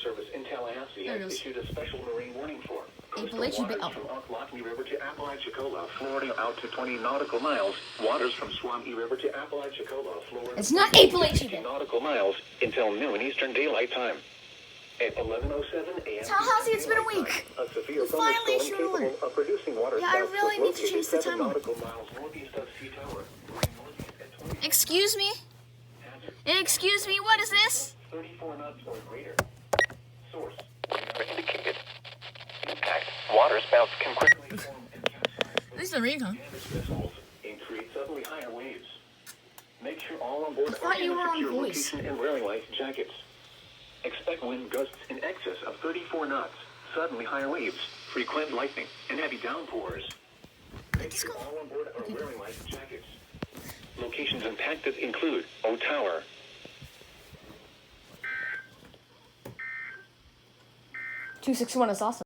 Service in Tallahassee There it has goes. issued a special marine warning for coastal Appalachian waters Bay- from Ocklawahamie River to Apalachicola, Florida, out to 20 nautical miles. Waters from Swamp River to Apalachicola, Florida. It's not Appalachian Bay. Nautical miles until noon Eastern Daylight Time. At 11:07 a.m. Tallahassee, it's been a week. A severe We finally thunderstorm issued an order. capable of producing water Yeah, I spouts really was need to change the located 7 timer. nautical miles northeast of Sea Tower. Excuse me? Excuse me, what is this? 34 knots or greater. Source. Indicated. Impact. Water spouts can quickly form and capsize. This is a recon. Damaged vessels and create suddenly higher waves. Make sure all on board I thought you were on secure voice. location and wearing life jackets. Expect wind gusts in excess of 34 knots, suddenly higher waves, frequent lightning, and heavy downpours. Make sure all on board are wearing life jackets. Locations impacted include O Tower, 261 is awesome.